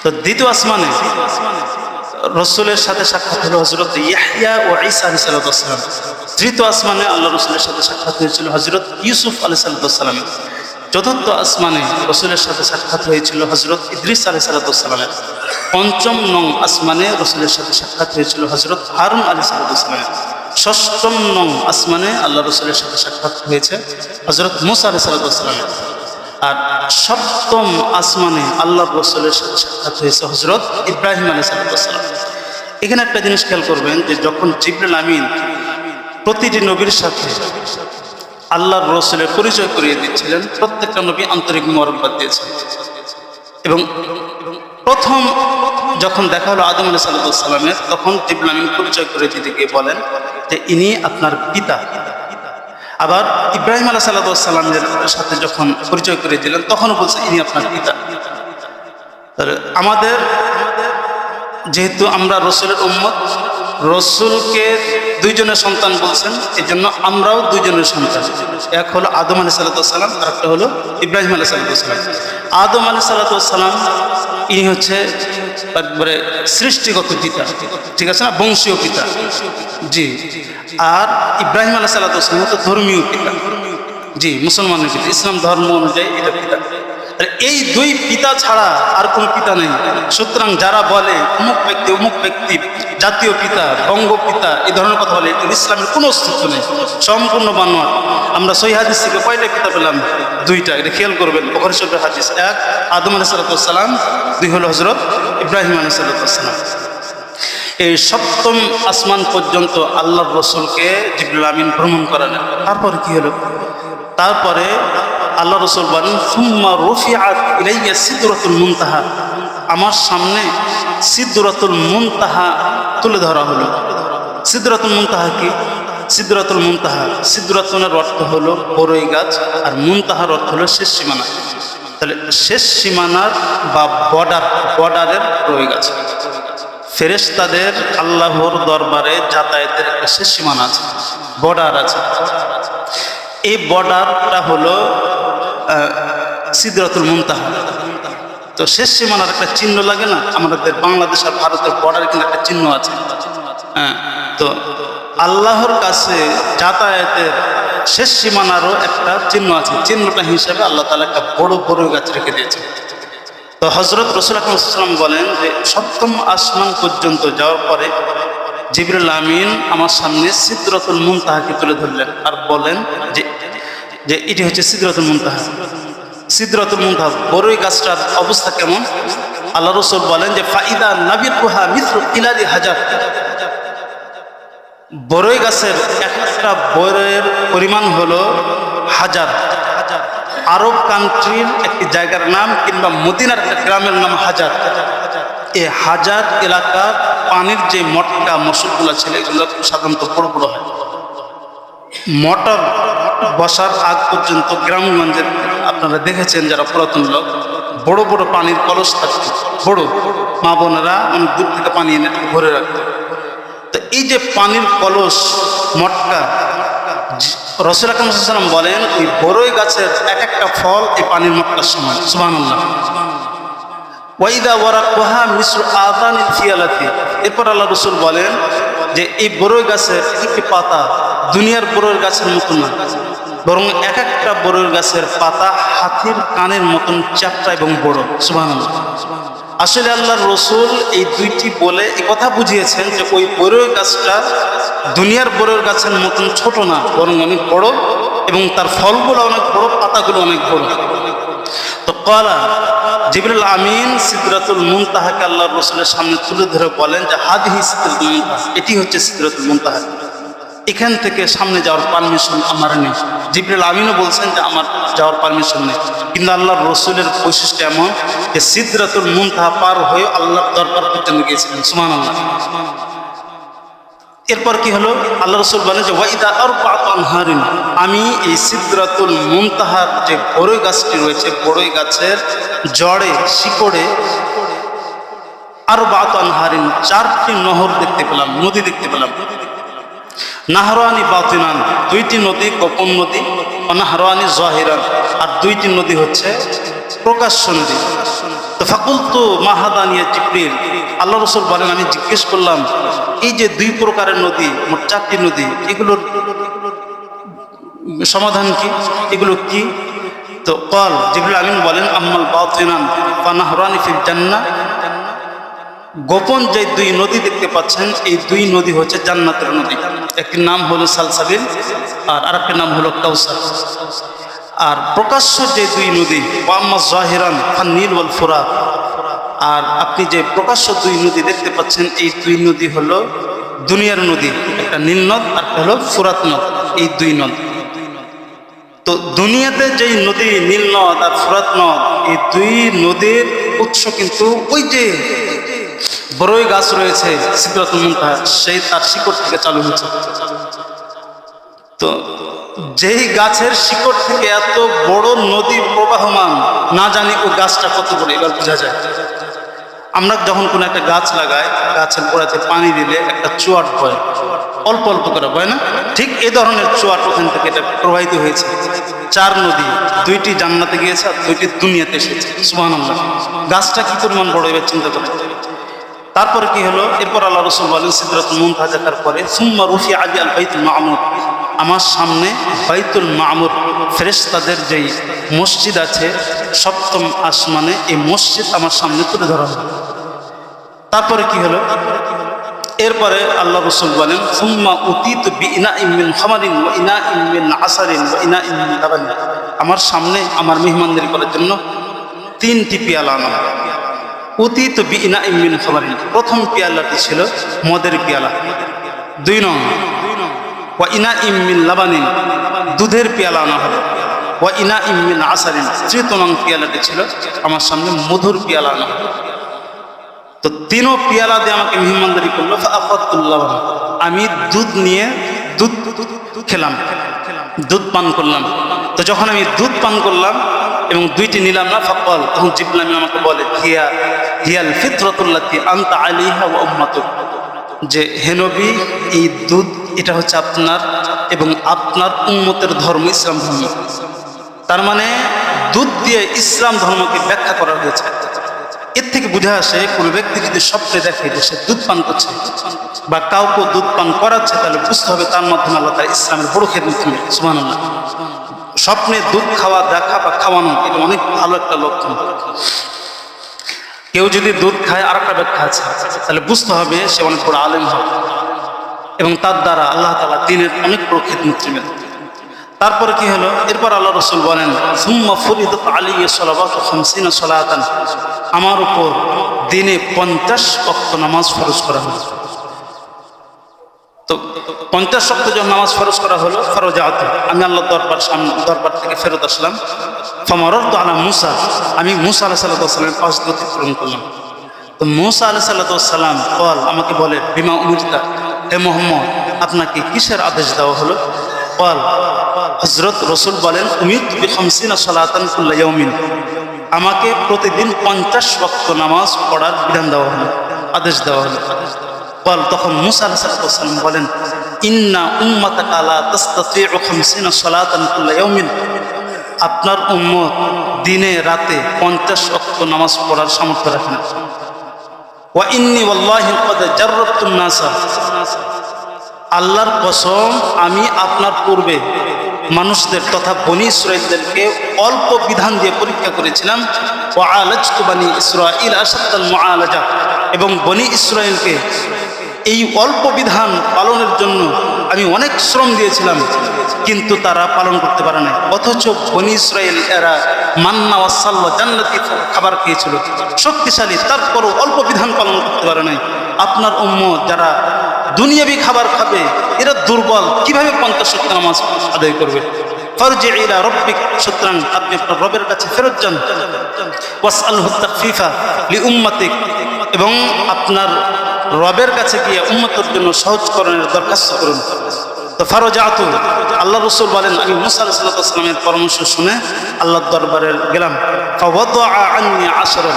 Speaker 1: তো দ্বিতীয় আসমানে রাসূলের সাথে সাক্ষাৎ হলো হযরত ইয়াহইয়া ও ঈসা আলাইহিস সালাম। তৃতীয় আসমানে আল্লাহ রাসূলের সাথে সাক্ষাৎ হয়েছিল হযরত ইউসুফ আলাইহিস সালাম। চতুর্থ আসমানে রাসূলের সাথে সাক্ষাৎ হয়েছিল হযরত ইদ্রিস আলাইহিস সালামের। পঞ্চম নং আসমানে রাসূলের সাথে সাক্ষাৎ হয়েছিল হযরত হারুন আলাইহিস সালামের। ষষ্ঠম নং আসমানে আল্লাহ রাসূলের সাথে সাক্ষাৎ হয়েছে হযরত মুসা আলাইহিস সালামের। আর সপ্তম আসমানে আল্লাহর রাসূলের সাথে সাক্ষাৎ হয়েছে হযরত ইব্রাহিম আলাইহিস সালাম। এখানে একটা জিনিস খেয়াল করবেন যে যখন জিবরিল আমিন প্রতিটি নবীর সাথে আল্লাহর রাসূলের পরিচয় করিয়ে দিচ্ছিলেন, প্রত্যেকটা নবী আন্তরিক মোবারকবাদ দিয়েছেন। এবং প্রথম যখন দেখা হলো আদম আলাইহিস সালামের, তখন জিবরিল আমিন পরিচয় করে দিতে গিয়ে বলেন যে ইনি আপনার পিতা। আবার ইব্রাহিম আলাইহিস সালামের সাথে যখন পরিচয় করে দিলেন তখনও বলছে ইনি আপনার পিতা। আমাদের যেহেতু আমরা রসুলের উম্মত, রসুলকে দুইজনের সন্তান বলছেন, এই জন্য আমরাও দুইজনের সন্তান। এক হলো আদম আলাইহিস সালাম, আর একটা হলো ইব্রাহিম আলাইহিস সালাম। আদম আলাইহিস সালাম ইনি হচ্ছে একবারে সৃষ্টিগত পিতা, ঠিক আছে না, বংশীয় পিতা, জি। আর ইব্রাহিম আলাইহিস সালাম হচ্ছে ধর্মীয় পিতা, জি, মুসলমানের পিতা, ইসলাম ধর্ম অনুযায়ী এটা পিতা। এই দুই পিতা ছাড়া আর কোনো পিতা নেই। সুতরাং যারা বলে অমুক ব্যক্তি জাতীয় পিতা, বঙ্গ পিতা, এই ধরনের কথা বলে, ইসলামের কোনো অস্তিত্ব নেই, সম্পূর্ণ বানোয়াট। আমরা সহিহ হাদিস থেকে কয়টা পিতা পেলাম? দুইটা, এটা খেয়াল করবেন। বুখারী শরীফের হাদিস, এক আদম আলাইহিস সালাম, দুই হলো হযরত ইব্রাহিম আলাইহিস সালাম। এই সপ্তম আসমান পর্যন্ত আল্লাহর রসুলকে জিবরিল আমিন ভ্রমণ করালেন। তারপরে কি হলো? তারপরে আল্লাহ রসুল বলেন, সুম্মা রুফিআত ইলাইয়া সিদরাতুল মুনতাহা, আমার সামনে সিদরাতুল মুনতাহা তুলে ধরা হলো। সিদরাতুল মুনতাহা কি? সিদরাতুল মুনতাহা, সিদরাতুনের অর্থ হলো বড়ই গাছ, আর মুনতাহার অর্থ হলো শেষ সীমানা। তাহলে শেষ সীমানার বা বর্ডারের বড়ই গাছ। ফেরেশতাদের আল্লাহর দরবারে যাতায়াতের একটা শেষ সীমানা আছে, বর্ডার আছে। এই বর্ডারটা হলো সিদরাতুল মুনতাহা। তো শেষ সীমানার একটা চিহ্ন লাগে না? আমাদের বাংলাদেশ আর ভারতের বর্ডারে কিন্তু একটা চিহ্ন আছে, হ্যাঁ। তো আল্লাহর কাছে যাতায়াতের শেষ সীমানারও একটা চিহ্ন আছে। চিহ্নটা হিসাবে আল্লাহ তাআলা একটা বড় গাছ রেখে দিয়েছে। তো হযরত রাসূল আকরাম সাল্লাল্লাহু আলাইহি ওয়াসাল্লাম বলেন যে সপ্তম আসমান পর্যন্ত যাওয়ার পরে জিবরিল আমিন আমার সামনে সিদরাতুল মুনতাহাকে তুলে ধরলেন আর বলেন যে এটি হচ্ছে সিদরাতুল মুনতাহা। সিদরাতুল মুনতাহা, বড়ই গাছটার অবস্থা কেমন? আল্লাহ রাসূল বলেন যে ফাইদা নাবিতুহা মিসলু তিলালি হাজার, বড়ই গাছের একটা বড়ের পরিমাণ হলো হাজার। আরব কান্ট্রির একটি জায়গার নাম কিংবা মদিনার একটা গ্রামের নাম হাজার। এই হাজার এলাকার পানির যে মটকা মশকগুলো ছিল, এগুলো সাধারণত বড় বড় হয়। মোটর বসার আগ পর্যন্ত গ্রামগঞ্জের আপনারা দেখেছেন যারা পুরাতন লোক, বড় বড় পানির কলস থাকত, বড়, মা বোনেরা অনেক দূর থেকে পানি এনে ভরে রাখত। তো এই যে পানির কলস মটকা, রাসূল আকরাম সাল্লাল্লাহু আলাইহি ওয়াসাল্লাম বলেন ওই বড়ই গাছের এক একটা ফল এই পানির মটকার সমান। সুবহানাল্লাহ। ওয়াইদা ওয়ারাকুহা মিসলু আযানিল ফিয়ালাতি, এরপর আল্লাহ রাসূল বলেন যে এই বড়ই গাছের একটি পাতা দুনিয়ার বড়ই গাছের মতো না, বরং এক একটা বড়ই গাছের পাতা হাতির কানের মতন চ্যাপ্টা এবং বড়। সুবহানাল্লাহ। আসলে আল্লাহর রসুল এই দুইটি বলে এই কথা বুঝিয়েছেন যে ওই বড়ই গাছটা দুনিয়ার বড়ই গাছের মতন ছোট না, বরং অনেক বড়, এবং তার ফলগুলো অনেক বড়, পাতাগুলো অনেক বড়। তো কলা জিবরিল আমিন সিদরাতুল মুনতাহাকে আল্লাহর রসুলের সামনে তুলে ধরে বলেন যে হাদিহি সিদরাতুল মুনতাহা, এটি হচ্ছে সিদরাতুল মুনতাহা। এখান থেকে সামনে যাওয়ার পারমিশন আমার নেই। জিবরিল আমিনও বলছেন যে আমার যাওয়ার পারমিশন নেই, কিন্তু আল্লাহর রসুলের বৈশিষ্ট্য এমন যে সিদরাতুল মুনতাহা পার হয়ে আল্লাহর দরবার পর্যন্ত গিয়েছিলেন। সুবহানাল্লাহ। এরপর কি হলো? আল্লাহ রসুল বলেন যে ওয়াইদা আরবাতু আনহারিন, আমি এই সিদরাতুল মুনতাহার যে বড়ই গাছটি রয়েছে, বড়ই গাছের জড়ে শিকড়ে আরবাতু আনহারিন, 4টি নহর দেখতে পেলাম, নদী দেখতে পেলাম। নাহরানি বাতিনান, 2টি নদী গোপন নদী, নাহরানি জাহিরান, আর 2টি নদী হচ্ছে প্রকাশ্য নদী। তো ফাকুলতু মা হাদানিয়া জিবরিল, আল্লাহ রাসূল বলেন আমি জিজ্ঞেস করলাম এই যে 2 প্রকারের নদী, মোট 4টি নদী, এগুলোর সমাধান কি, এগুলো কি? তো কল জিবরিল আমিন বলেন আম্মাল বাতিনান ফানাহরানি ফিল জান্নাহ, গোপন যে 2 নদী দেখতে পাচ্ছেন এই 2 নদী হচ্ছে জান্নাতের নদী। একটির নাম হলো সালসাবিল আর আরেকটির নাম হলো কাউসার। আর প্রকাশ্য যে 2 নদী ওয়াম্মা জাহিরান ফান্নীল ওয়াল ফুরাত, আর আপনি যে প্রকাশ্য 2 নদী দেখতে পাচ্ছেন এই 2 নদী হলো দুনিয়ার নদী, একটা নীল নদ আর একটা হলো ফুরাত নদ। এই 2 নদ, তো দুনিয়াতে যেই নদী নীল নদ আর ফুরাত নদ, এই 2 নদীর উৎস কিন্তু ওই যে বড়ই গাছ রয়েছে সিদরাতুল মুনতাহা, সেই তার শিকড় থেকে চালু হয়েছে। তো যেই গাছের শিকড় থেকে এত বড় নদী প্রবাহমান, না জানি ওই গাছটা কত বড়, এবার বোঝা যায়। আমরা যখন কোনো একটা গাছ লাগাই, গাছের গোড়াতে পানি দিলে একটা চুয়াট বয়, অল্প অল্প করে বয় না? ঠিক এই ধরনের চুয়াট ওখান থেকে এটা প্রবাহিত হয়েছে। 4 নদী, 2টি জান্নাতে গিয়েছে আর 2টি দুনিয়াতে এসেছে। সুবহানাল্লাহ। গাছটা কি পরিমাণ বড়, এবার চিন্তা করেন। তারপরে কি হলো, এরপর আল্লাহ রাসূল বলেন সিদরাতুল মুনতাহা দেখার পরে সুম্মা রুফি আদি আল বাইতুল মামুর, আমার সামনে বাইতুল মামুর ফেরেশতাদের যেই মসজিদ আছে 7ম আসমানে, এই মসজিদ আমার সামনে তুলে ধরা হলো। তারপরে কি হলো, এরপরে আল্লাহ রাসূল বলেন সুম্মা উতিতু বিইনাইম মিন খামারিন ওয়া ইনাইম মিন আসারিন ওয়া ইনাইম মিন লাবান, আমার সামনে আমার মেহমানদারি করার জন্য 3টি পেয়ালা আনা হলো। উতিতু বিইনাইম মিন খামারিন, প্রথম পেয়ালাটি ছিল মদের পেয়ালা। 2 নং ওয়া ইনাইম মিন লাবানিন, দুধের পেয়ালা আনা হলো। ওয়া ইনাইম মিন আসারিন, 3য় নং পেয়ালাটি ছিল আমার সামনে মধুর পেয়ালা আনা হলো। তো 3 পেয়ালা দিয়ে আমাকে মেহমানদারি করলো। ফাআখাতুল্লাহ, আমি দুধ নিয়ে দুধ খেলাম, দুধ পান করলাম। তো যখন আমি দুধ পান করলাম এবং 2টি নিলাম না, ফাকাল, তখন জিবরিল আমিন আমাকে বলে হিয়াল ফিতরাতুল্লাতী আনতা আলাইহা ওয়া উম্মাতুক, যে হে নবী, এই দুধ এটা হচ্ছে আপনার এবং আপনার উম্মতের ধর্ম, ইসলাম ধর্ম। তার মানে দুধ দিয়ে ইসলাম ধর্মকে ব্যাখ্যা করা হয়েছে। এর থেকে বুঝে আসে কোনো ব্যক্তি যদি স্বপ্নে দেখে যে সে দুধ পান করছে বা কাউকে দুধ পান করাচ্ছে, তাহলে বুঝতে হবে তার মাধ্যমে আল্লাহ তাআলা ইসলামের বড় খেদমত করবে। সুবহানাল্লাহ। স্বপ্নে দুধ খাওয়া, দেখা বা খাওয়ানো, এটা অনেক ভালো একটা লক্ষণ। কেউ যদি দুধ খায়, আর একটা ব্যাখ্যা আছে, তাহলে বুঝতে হবে সে অনেক বড় আলেম হবে এবং তার দ্বারা আল্লাহ তাআলা দ্বীনের অনেক বড় খেদমত করবেন। তারপরে কি হলো, এরপর আল্লাহ রাসূল বলেন সুম্মা ফুরিদাত আলাইয়া সালাওয়াতু 50 সালাতান, আমার উপর দিনে 50 ওয়াক্ত নামাজ ফরজ করা হলো। তো 50 ওয়াক্ত যখন নামাজ ফরজ করা হলো, ফরজাত, আমি আল্লাহর দরবার থেকে ফেরত আসলাম। ফামারারতু আলা মুসা, আমি মুসা আলাইহিস সালামের পাশ দিয়ে অতিক্রম করলাম। তো মুসা আলাইহিস সালাম আমাকে বলে বিমা উমিরতা, হে মুহাম্মদ, আপনাকে কিসের আদেশ দেওয়া হলো? হযরত রাসূল বলেন উমিরতু বি50 সালাতান কুল্লা ইয়াউমিন, আমাকে প্রতিদিন 50 ওয়াক্ত নামাজ পড়ার বিধান দেওয়া হলো, আদেশ দেওয়া হলো। তখন মুসা আলাইহিস সালাম বলেন ইন্না উম্মাতাকা লা তাসতাতিউ 50 সালাতান কুল্লা ইয়াউমিন, আপনার উম্মত দিনে রাতে 50 ওয়াক্ত নামাজ পড়ার সামর্থ্য রাখে না। ওয়া ইন্নী ওয়াল্লাহি ক্বাদ জাররাবতুন নাসা, আল্লাহর কসম, আমি আপনার পূর্বে মানুষদের তথা বনী ইসরাঈলদেরকে অল্প বিধান দিয়ে পরীক্ষা করেছিলাম। ওয়া আলাজতু বনী ইসরাঈল আশাদ্দাল মুআলাজা, এবং বনী ইসরাঈলকে এই অল্প বিধান পালনের জন্য আমি অনেক শ্রম দিয়েছিলাম, কিন্তু তারা পালন করতে পারে না। অথচ বনী ইসরাঈল এরা মান্না ওয়া সালওয়া জান্নাতি খাবার খেয়েছিল, শক্তিশালী, তারপরও অল্প বিধান পালন করতে পারে নাই। আপনার উম্মত যারা দুনিয়াবি খাবার খাবে, এরা দুর্বল, কিভাবে 50 ওয়াক্ত নামাজ আদায় করবে? ফারজি ইলা রাব্বিক, সুতরাং আপনি আপনার রবের কাছে ফেরত যান। ওয়াসআলহু তাখফিফা লিউম্মাতিক, এবং আপনার রবের কাছে গিয়ে উম্মতের জন্য সহজকরণের দরখাস্ত করুন। তো ফারজাতু, আল্লাহ রাসূল বলেন আমি মুসা আলাইহিস সালামের পরামর্শ শুনে আল্লাহর দরবারে গেলাম। ফাওয়াদা আন্নী 10,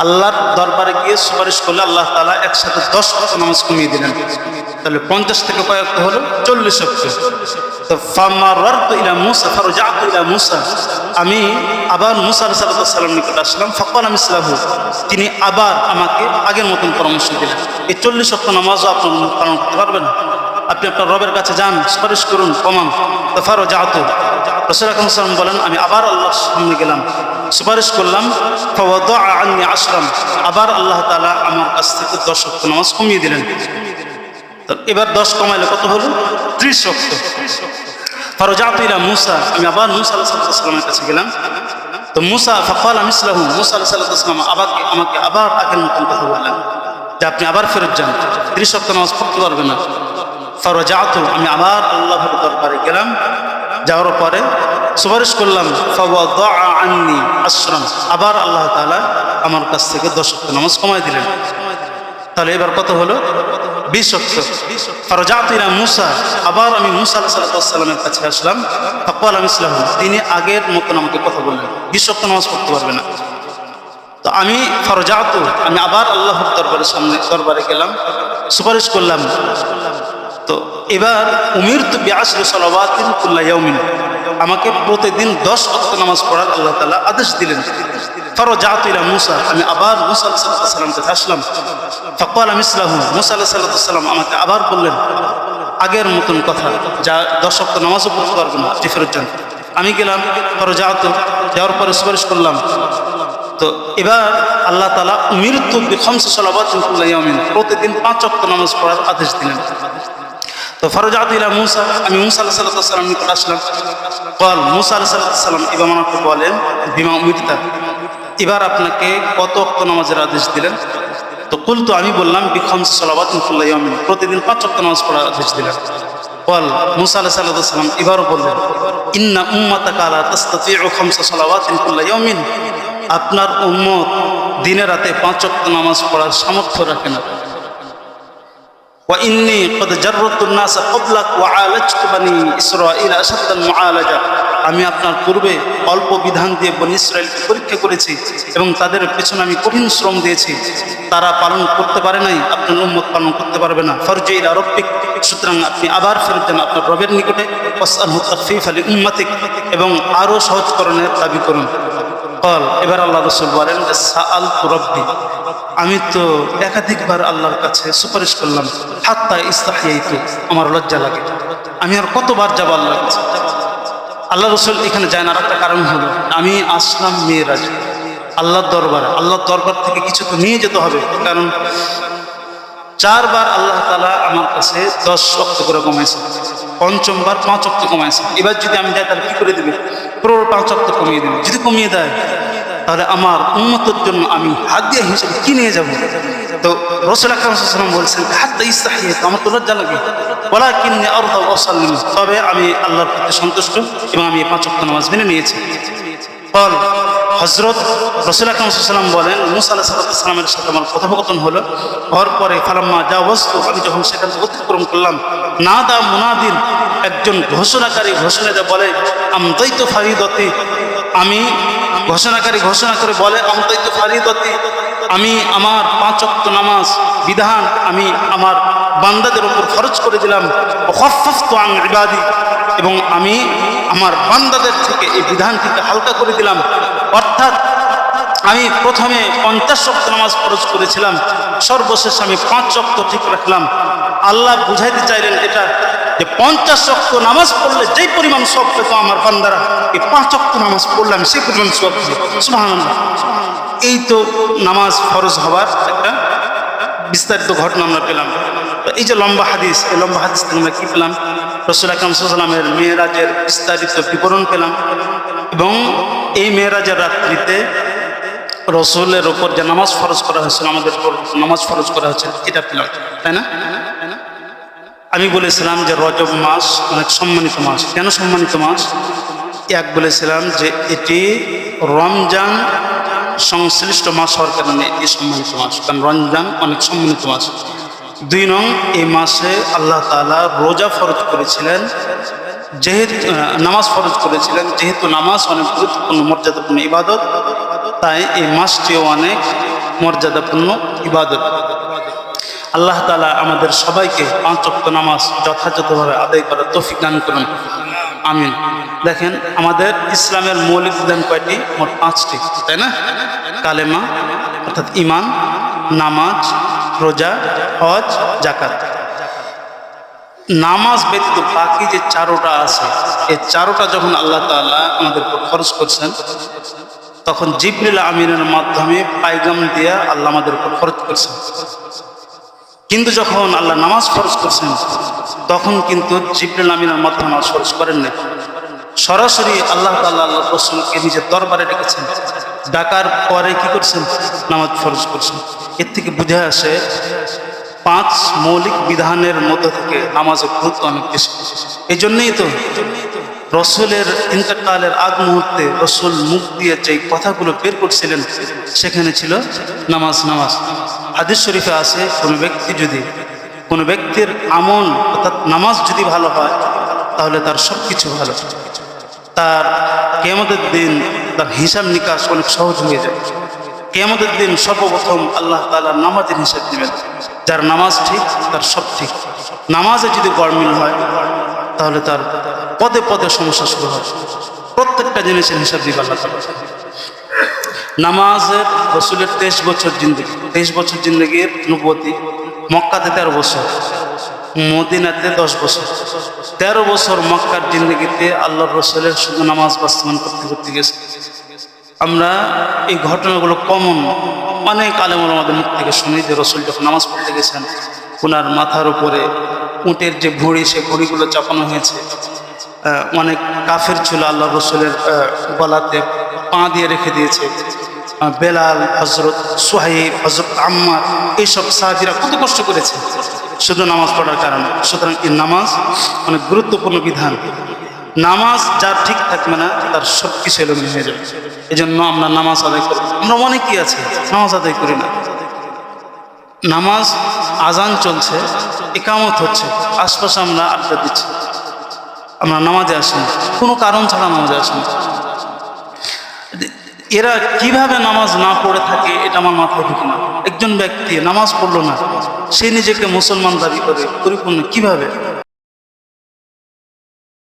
Speaker 1: আল্লাহর দরবারে গিয়ে সুপারিশ করলে আল্লাহ তাআলা একসাথে 10 ওয়াক্ত নামাজ কমিয়ে দিলেন। তাহলে 50 থেকে কয় ওয়াক্ত হলো? 40 ওয়াক্ত। তো ফামারারতু ইলা মুসা ফারজাতু ইলা মুসা, আমি আবার মুসা আলাইহিস সালামের নিকট আসলাম। ফাকালা মিসলাহু, তিনি আবার আমাকে আগের মতন পরামর্শ দিলেন। এই 40 ওয়াক্ত নামাজও আপনি পালন করতে পারবেন, আপনি আপনার রবের কাছে যান, সুপারিশ করুন, কমান। তো ফারজাতু, রাসূল আকরাম সাল্লাল্লাহু আলাইহি ওয়াসাল্লাম বলেন আমি আবার আল্লাহর সামনে গেলাম, সুপারিশ করলাম। ফাওয়াদা আন্নী 10, আবার আল্লাহ তাআলা আমার কাছ থেকে 10 ওয়াক্ত নামাজ কমিয়ে দিলেন। তো এবার 10 কমাইলে কত হলো? 30 ওয়াক্ত। ফারজাতু ইলা মুসা, আমি আবার মুসা আলাইহিস সালামের কাছে গেলাম। তো মুসা ফাকালা মিসলাহু, মুসা আলাইহিস সালাম আমাকে আবার আগের মতন কথা বললেন যে আপনি আবার ফেরত যান, 30 ওয়াক্ত নামাজ পড়তে পারবেন না। ফারজাতু, আমি আবার আল্লাহর দরবারে গেলাম, যাওয়ার পরে সুপারিশ করলাম। ফাওয়াদা আন্নী 10, আবার আল্লাহ তাআলা আমার কাছ থেকে 10 ওয়াক্ত নামাজ কমায় দিলেন। তাহলে এবার কত হলো? 20 ওয়াক্ত। ফারজাতু ইলা মুসা, আবার আমি মুসা আলাইহিস সালামের কাছে আসলাম। ফাকালা মিসলাহু, তিনি আগের মতন আমাকে কথা বললেন, 20 ওয়াক্ত নামাজ পড়তে পারবে না। তো আমি ফারজাতু, আমি আবার আল্লাহর দরবারে গেলাম, সুপারিশ করলাম। তো এবার উমিরতু বিআশরি সালাওয়াতিন কুল্লা ইয়াউমিন, আমাকে প্রতিদিন 10 ওয়াক্ত নামাজ পড়ার আল্লাহ তাআলা আদেশ দিলেন। ফারজাতু ইলা মূসা, আমি আবার মূসা আলাইহিস সালামের কাছে আসলাম। ফাকালা মিসলাহু, মূসা আলাইহিস সালাম আমাকে আবার বললেন আগের মতন কথা, যা 10 ওয়াক্ত নামাজও পড়তে পারবে না জিফরের জন্য। আমি গেলাম, ফারজাতু, যাওয়ার পরে সুপারিশ করলাম। তো এবার আল্লাহ তাআলা উমিরতু বিখামসি সালাওয়াতিন কুল্লা ইয়াউমিন, প্রতিদিন 5 ওয়াক্ত নামাজ পড়ার আদেশ দিলেন। তো ফারজাতু ইলা মূসা, আমি মূসা আলাইহিস সালাম নিকট আসলাম। قال মূসা আলাইহিস সালাম এবার আমাকে বলেন বিমা উমিরতা, এবার আপনাকে কত ওয়াক্ত নামাজের আদেশ দিলেন? তো কুলতু, আমি বললাম বিখামসি সালাওয়াতিন কুল্লা ইয়াউমিন, প্রতিদিন 5 ওয়াক্ত নামাজ পড়ার আদেশ দিলেন। قال মূসা আলাইহিস সালাম এবারও বললেন ইন্না উম্মাতাকা লা তাসতাতিউ খামসা সালাওয়াতিন কুল্লা ইয়াউমিন, আপনার উম্মত দিনে রাতে 5 ওয়াক্ত নামাজ পড়ার সামর্থ্য রাখে না। ওয়া ইন্নী ক্বাদ জাররাতুন নাস ক্বাবলাক ওয়া আলাজতু বনি ইসরাঈল আশাদ্দাল মুআলাজা, আমি আপনার পূর্বে অল্প বিধান দিয়ে বনি ইসরাঈলকে পরীক্ষা করেছি এবং তাদের পেছনে আমি কঠিন শ্রম দিয়েছি, তারা পালন করতে পারে নাই, আপনার উম্মত পালন করতে পারবে না। ফারজি ইলা রাব্বিক, সুতরাং আপনি আবার ফেরত যান আপনার রবের নিকটে, ওয়াসআলহু তাখফীফা লিউম্মাতিক, এবং আরও সহজকরণের দাবি করুন। قال এবার আল্লাহ রাসূল বলেন সাআলতু রাব্বি, আমি তো একাধিকবার আল্লাহর কাছে সুপারিশ করলাম, হাত্তা ইস্তাহিয়াইতু, আমার লজ্জা লাগে, আমি আর কতবার যাব আল্লাহর কাছে। আল্লাহ রাসূল এখানে যায় না, একটা কারণ হলো আমি আসলাম মেরাজ, আল্লাহর দরবারে, আল্লাহর দরবার থেকে কিছু তো নিয়ে যেতে হবে, কারণ 4 বার আল্লাহ তাআলা আমার কাছে 10 ওয়াক্ত করে কমাইছে, 5বার 5 ওয়াক্ত কমাইছে। এবার যদি আমি যাই তাহলে কি করে দেবে? পুরো 5 ওয়াক্ত কমিয়ে দেবে। যদি কমিয়ে দেয় তাহলে আমার উম্মতের জন্য আমি হাদিয়া হিসেবে কি নিয়ে যাব? তো রাসূল আকরাম সাল্লাল্লাহু আলাইহি ওয়াসাল্লাম বলেছেন হাত্তা ইস্তাহিয়াতু, আমার তো লজ্জা লাগে, ওয়ালাকিন্নী আরদা ওয়া উসাল্লিম, তবে আমি আল্লাহর প্রতি সন্তুষ্ট এবং আমি 5 ওয়াক্ত নামাজ মেনে নিয়েছি। قال হযরত রাসূল আকরাম সাল্লাল্লাহু আলাইহি ওয়াসাল্লাম বলেন মূসা আলাইহিস সালামের সাথে আমার কথোপকথন হলো, হওয়ার পরে ফালাম্মা জাওয়াজতু, আমি যখন সেখান থেকে অতিক্রম করলাম, নাদা মুনাদিন, একজন ঘোষণাকারী ঘোষণা দেয়, বলে আমদাইতু ফারিদতি, আমি ঘোষণাকারী ঘোষণা করে বলে আমদাইতু ফারিদতি, আমি আমার 5 ওয়াক্ত নামাজ বিধান আমি আমার বান্দাদের উপর ফরজ করে দিলাম, খাফফতু আন ইবাদি, এবং আমি আমার বান্দাদের থেকে এই বিধানটিকে হালকা করে দিলাম। অর্থাৎ আমি প্রথমে 50 ওয়াক্ত নামাজ ফরজ করেছিলাম, সর্বশেষ আমি 5 ওয়াক্ত ঠিক রাখলাম। আল্লাহ বুঝাইতে চাইলেন এটা যে 50 ওয়াক্ত নামাজ পড়লে যেই পরিমাণ সওয়াব পেত আমার বান্দারা, এই 5 ওয়াক্ত নামাজ পড়লে আমি সেই পরিমাণ সওয়াব পেত। সুবহানাল্লাহ। এই তো নামাজ ফরজ হওয়ার একটা বিস্তারিত ঘটনা আমরা পেলাম। তো এই যে লম্বা হাদিস, এই লম্বা হাদিস থেকে আমরা কি পেলাম? রাসূল আকরাম সাল্লাল্লাহু আলাইহি ওয়াসাল্লামের মেরাজের বিস্তারিত বিবরণ পেলাম, এবং এই মেরাজের রাত্রিতে রসুলের ওপর যে নামাজ ফরজ করা হয়েছিল, আমাদের উপর নামাজ ফরজ করা হয়েছে, এটা পেলাম, তাই না? আমি বলেছিলাম যে রজব মাস অনেক সম্মানিত মাস। কেন সম্মানিত মাস? এক বলেছিলাম যে এটি রমজান সংশ্লিষ্ট মাস হওয়ার কারণে এটি সম্মানিত মাস, কারণ রমজান অনেক সম্মানিত মাস। 2 নং, এই মাসে আল্লাহ তাআলা রোজা ফরজ করেছিলেন, যেহেতু নামাজ ফরজ করেছিলেন, যেহেতু নামাজ অনেক গুরুত্বপূর্ণ মর্যাদাপূর্ণ ইবাদত, তাই এই মাসটিও অনেক মর্যাদাপূর্ণ ইবাদত। আল্লাহ তাআলা আমাদের সবাইকে 5 ওয়াক্ত নামাজ যথাযথভাবে আদায় করার তৌফিক দান করুন, আমিন। দেখেন আমাদের ইসলামের মৌলিক বিধান কয়টি? মোট 5টি, তাই না? কালেমা অর্থাৎ ঈমান, নামাজ, রোজা, হজ, যাকাত। নামাজ ব্যতীত বাকি যে 4টা আছে, এই 4টা যখন আল্লাহ তাআলা আমাদের উপর খরচ করছেন, তখন জিবরিল আমিনের মাধ্যমে পায়গাম দিয়া আল্লাহ আমাদের উপর খরচ করছেন। কিন্তু যখন আল্লাহ নামাজ ফরজ করছেন, তখন কিন্তু জিবরিল আমিনের মাধ্যমে নামাজ ফরজ করেন না, সরাসরি আল্লাহ তাআলা আল্লাহ রাসূলকে নিজের দরবারে ডেকেছেন, ডাকার পরে কি করছেন? নামাজ ফরজ করছেন। এর থেকে বুঝে আসে 5 মৌলিক বিধানের মধ্যে থেকে নামাজের গুরুত্ব অনেক বেশি। এই জন্যই তো রসুলের ইন্তেকালের আগ মুহূর্তে রসুল মুখ দিয়ে যে কথাগুলো বের করছিলেন, সেখানে ছিল নামাজ নামাজ। হাদিস শরীফে আছে কোনো ব্যক্তির আমল অর্থাৎ নামাজ যদি ভালো হয়, তাহলে তার সব কিছু ভালো, তার কিয়ামতের দিন তার হিসাব নিকাশ অনেক সহজ হয়ে যায়। কিয়ামতের দিন সর্বপ্রথম আল্লাহ তাআলা নামাজের হিসাব দিবেন। যার নামাজ ঠিক তার সব ঠিক। নামাজে যদি গড়মিল হয় তাহলে তার পদে পদে সমস্যা শুরু হয়। প্রত্যেকটা জিনিসের হিসাব দিবে আল্লাহ তাআলা। নামাজের রসুলের 23 বছর জিন্দগি, 23 বছর জিন্দগির নবুয়তি। মক্কাতে 13 বছর, মদিনাতে 10 বছর। 13 বছর মক্কার জিন্দগিতে আল্লাহর রসুলের শুধু নামাজ বাস্তবায়ন করতে করতে গেছে। আমরা এই ঘটনাগুলো কমন অনেক আলেম ওলামাদের মুখ থেকে শুনি যে রসুল যখন নামাজ পড়তে গেছেন ওনার মাথার উপরে উটের যে ভুঁড়ি, সে ভুঁড়িগুলো চাপানো হয়েছে। অনেক কাফের ছিল আল্লাহ রসুলের গলাতে পা দিয়ে রেখে দিয়েছে। বেলাল, হজরত সুহাইব, হজরত আম্মার, এইসব সাহাবীরা কত কষ্ট করেছে শুধু নামাজ পড়ার কারণে। সুতরাং এই নামাজ অনেক গুরুত্বপূর্ণ বিধান। নামাজ যার ঠিক থাকবে না তার সব কিছু এলোমেলো হয়ে যাবে। এই জন্য আমরা নামাজ আদায় করি। আমরা অনেকেই আছে নামাজ আদায় করি না। নামাজ আজান চলছে, ইকামত হচ্ছে, আশপাশে আমরা আড্ডা দিচ্ছি, আমরা নামাজে আসি না, কোনো কারণ ছাড়া নামাজে আসি না। এরা কিভাবে নামাজ না পড়ে থাকে এটা আমার মাথায় ঢুকে না। একজন ব্যক্তি নামাজ পড়লো না, সে নিজেকে মুসলমান দাবি করে, পরিপূর্ণ কিভাবে?